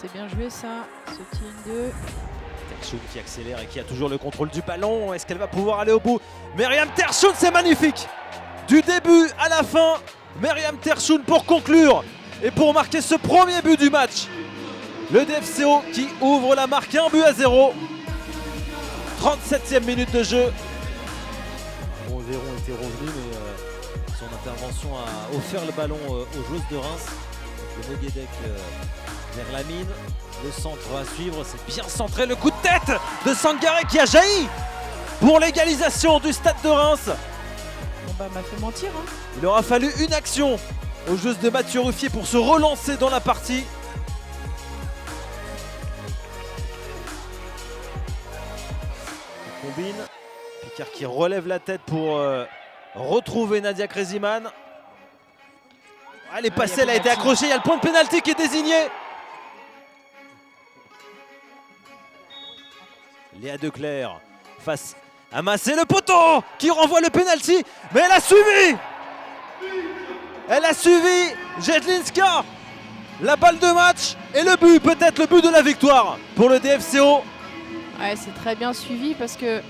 C'est bien joué ça, ce team 2. Terchoun qui accélère et qui a toujours le contrôle du ballon. Est-ce qu'elle va pouvoir aller au bout? Myriam Terchoun, c'est magnifique! Du début à la fin, Myriam Terchoun pour conclure et pour marquer ce premier but du match. Le DFCO qui ouvre la marque 1-0. 37e minute de jeu. Bon, Véron était revenu, mais son intervention a offert le ballon aux joueuses de Reims. Le Moguedec vers la mine. Le centre à suivre, c'est bien centré. Le coup de tête de Sangaré qui a jailli pour l'égalisation du Stade de Reims. Bon bah m'a fait mentir hein. Il aura fallu une action aux joueuses de Mathieu Ruffier pour se relancer dans la partie. Il combine. Picard qui relève la tête pour retrouver Nadia Kreziman. Elle est passée, elle a été accrochée. Il y a le point de pénalty qui est désigné. Léa Declercq face à Massé, le poteau qui renvoie le pénalty, mais elle a suivi. Elle a suivi Jedlinska. La balle de match et le but, peut-être le but de la victoire pour le DFCO. Ouais, c'est très bien suivi parce que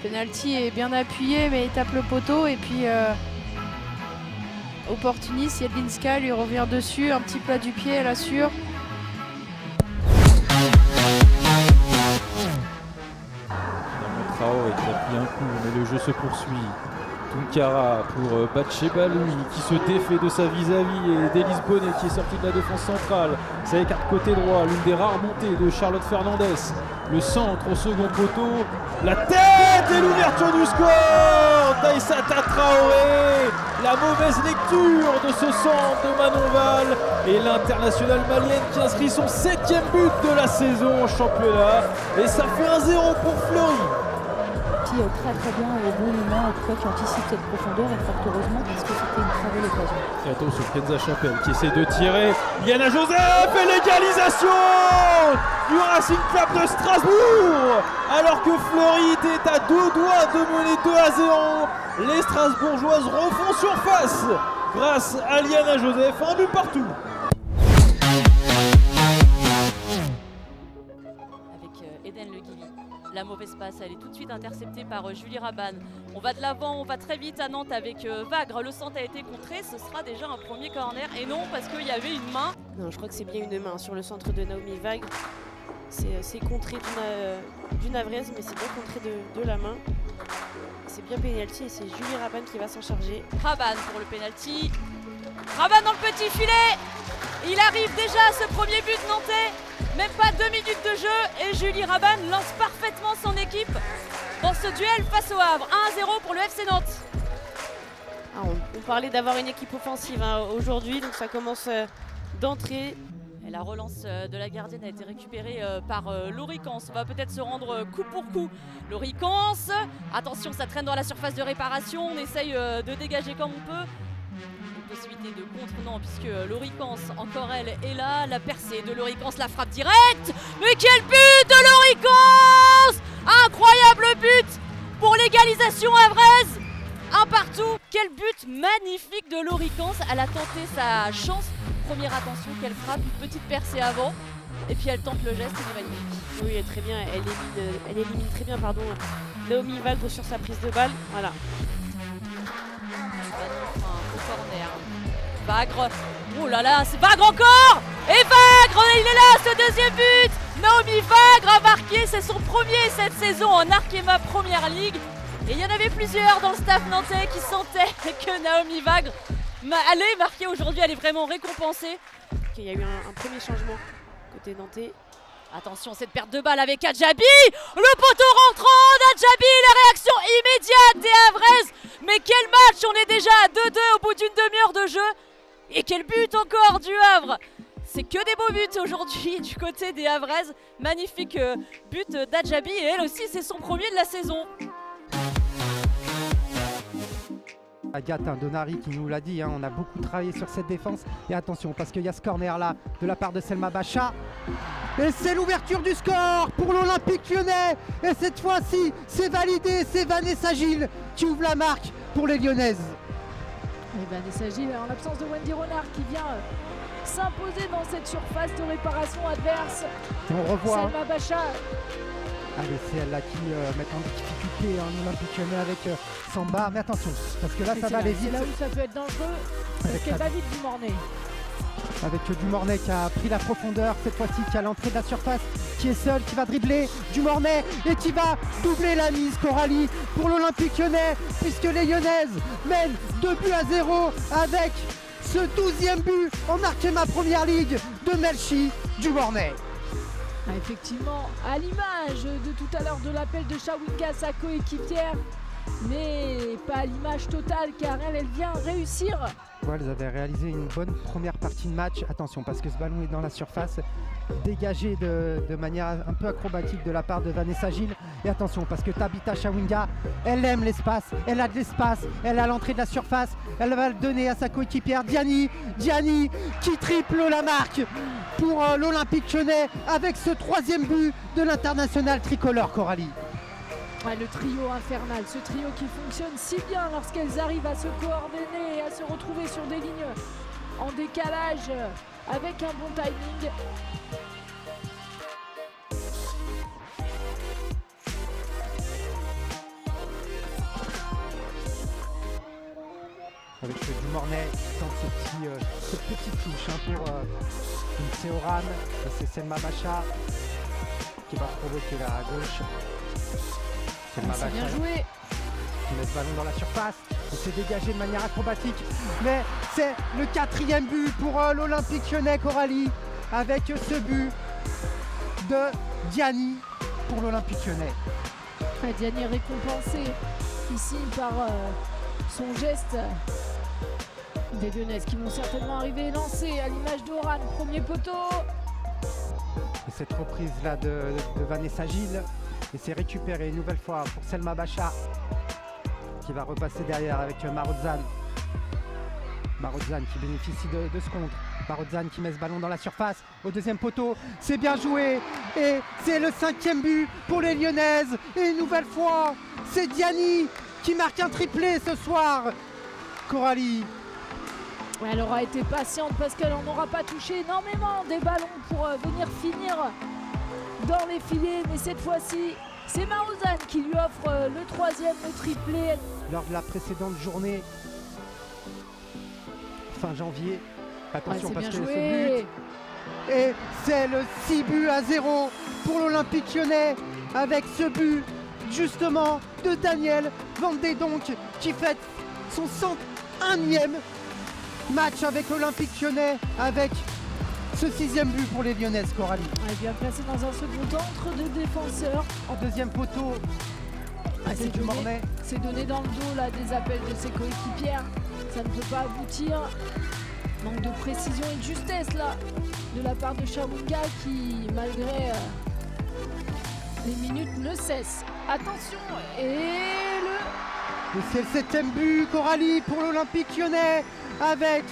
penalty est bien appuyé, mais il tape le poteau et puis opportuniste, Jedlinska lui revient dessus, un petit plat du pied, elle assure. Traoré qui a pris un coup, mais le jeu se poursuit. Tunkara pour Batchebaloui qui se défait de sa vis-à-vis et d'Élise Bonnet qui est sortie de la défense centrale. Ça écarte côté droit, l'une des rares montées de Charlotte Fernandez. Le centre au second poteau, la tête et l'ouverture du score d'Aïssata Traoré. La mauvaise lecture de ce centre de Manon Val et l'internationale malienne qui inscrit son 7e but de la saison en championnat. Et ça fait 1-0 pour Fleury. Très très bien et au bon moment, en tout cas qui anticipe cette profondeur et fort heureusement parce que c'était une très belle occasion. Et attention, Kenza Chapelle qui essaie de tirer. Yana Joseph et l'égalisation du Racing Club de Strasbourg. Alors que Fleury était à 2 doigts de mener 2-0, les Strasbourgeoises refont surface grâce à Liana Joseph, un but partout. Eden Le Guilly. La mauvaise passe, elle est tout de suite interceptée par Julie Rabanne. On va de l'avant, on va très vite à Nantes avec Vagre. Le centre a été contré, ce sera déjà un premier corner. Et non, parce qu'il y avait une main. Non, je crois que c'est bien une main sur le centre de Naomi Vagre. C'est contré d'une avraise, mais c'est bien contré de la main. C'est bien pénalty et c'est Julie Rabanne qui va s'en charger. Rabanne pour le pénalty. Rabanne dans le petit filet. Il arrive déjà à ce premier but nantais. Même pas 2 minutes de jeu et Julie Rabanne lance parfaitement son équipe dans ce duel face au Havre. 1-0 pour le FC Nantes. Ah, on parlait d'avoir une équipe offensive aujourd'hui, donc ça commence d'entrée. Et la relance de la gardienne a été récupérée par Laurie Cans. On va peut-être se rendre coup pour coup. Laurie Cans, attention, ça traîne dans la surface de réparation. On essaye de dégager comme on peut. Possibilité de contre, non, puisque Laurie Cans, encore elle, est là. La percée de Laurie Cans, la frappe directe. Mais quel but de Laurie Cans! Incroyable but pour l'égalisation havraise. Un partout. Quel but magnifique de Laurie Cans. Elle a tenté sa chance. Première attention qu'elle frappe, une petite percée avant. Et puis elle tente le geste, c'est magnifique. Oui, elle est très bien. Elle élimine très bien, Naomi Vagre sur sa prise de balle. Voilà. Corner. Vagre, oh là là, c'est Vagre encore. Et Vagre, il est là, ce deuxième but. Naomi Vagre a marqué, c'est son premier cette saison en Arkema Première Ligue. Et il y en avait plusieurs dans le staff nantais qui sentaient que Naomi Vagre allait marquer aujourd'hui, elle est vraiment récompensée. Il y a eu un premier changement côté nantais. Attention, cette perte de balle avec Adjabi. Le poteau rentrant d'Adjabi, la réaction immédiate des Havraises. Mais quel match, on est déjà à 2-2 au bout d'une demi-heure de jeu. Et quel but encore du Havre. C'est que des beaux buts aujourd'hui du côté des Havraises. Magnifique but d'Adjabi et elle aussi, c'est son premier de la saison. Agathe Donari qui nous l'a dit, on a beaucoup travaillé sur cette défense. Et attention, parce qu'il y a ce corner là de la part de Selma Bacha. Et c'est l'ouverture du score pour l'Olympique Lyonnais. Et cette fois-ci, c'est validé, c'est Vanessa Gilles qui ouvre la marque pour les Lyonnaises. Et Vanessa Gilles, en l'absence de Wendy Renard qui vient s'imposer dans cette surface de réparation adverse. Et on revoit. Selma Bacha. Allez, c'est elle là qui met en difficulté en Olympique Lyonnais avec Samba. Mais attention, parce que là, Et ça c'est va aller là- vite. C'est là où ça peut être dangereux. Parce Avec qu'elle la- va vite du Mornay. Avec Dumornay qui a pris la profondeur cette fois-ci, qui a l'entrée de la surface, qui est seul, qui va dribbler Dumornay et qui va doubler la mise, Coralie, pour l'Olympique Lyonnais, puisque les Lyonnaises mènent 2-0 avec ce 12e but en Arkema Première Ligue de Melchi Dumornay. Ah, effectivement, à l'image de tout à l'heure de l'appel de Chawinga, sa coéquipière, mais pas à l'image totale car elle vient réussir. Ouais, elles avaient réalisé une bonne première partie de match. Attention, parce que ce ballon est dans la surface, dégagé de manière un peu acrobatique de la part de Vanessa Gilles. Et attention, parce que Tabitha Chawinga, elle aime l'espace, elle a de l'espace, elle a l'entrée de la surface, elle va le donner à sa coéquipière Diani qui triple la marque pour l'Olympique Lyonnais avec ce 3e but de l'international tricolore, Coralie. Ouais, le trio infernal, ce trio qui fonctionne si bien lorsqu'elles arrivent à se coordonner et à se retrouver sur des lignes en décalage avec un bon timing. Avec Dumornay qui tente cette petite touche pour une Théorane. Et c'est Selma Bacha qui va provoquer la gauche. Selma C'est bien Bacha joué. qui met ce ballon dans la surface et s'est dégagé de manière acrobatique. Mais c'est le 4e but pour l'Olympique Lyonnais, Coralie, avec ce but de Diani pour l'Olympique Lyonnais. Ouais, Diani est récompensé ici par son geste. Des Lyonnaises qui vont certainement arriver et lancer à l'image d'Oran, premier poteau. Et cette reprise là de Vanessa Gilles. Et c'est récupéré une nouvelle fois pour Selma Bacha qui va repasser derrière avec Marozan. Marozan qui bénéficie de ce contre. Marozan qui met ce ballon dans la surface au 2e poteau. C'est bien joué et c'est le 5e but pour les Lyonnaises. Et une nouvelle fois, c'est Diani qui marque un triplé ce soir. Coralie. Elle aura été patiente parce qu'elle n'en aura pas touché énormément des ballons pour venir finir dans les filets. Mais cette fois-ci, c'est Marozan qui lui offre le 3e, le triplé. Lors de la précédente journée, fin janvier. Attention Ouais, parce c'est que bien ce joué. but. Et c'est le 6-0 pour l'Olympique Lyonnais avec ce but justement de Daniel Vandedonk qui fête son 101e match avec l'Olympique Lyonnais avec ce 6e but pour les Lyonnaises, Coralie. Elle est bien placée dans un second temps entre deux défenseurs. En 2e poteau, c'est Dumornay. C'est donné dans le dos là, des appels de ses coéquipières. Ça ne peut pas aboutir. Manque de précision et de justesse là de la part de Chawinga qui, malgré les minutes, ne cesse. Attention, et le... Et c'est le 7e but, Coralie, pour l'Olympique Lyonnais avec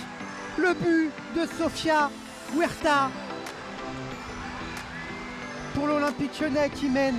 le but de Sofia Huerta pour l'Olympique Lyonnais qui mène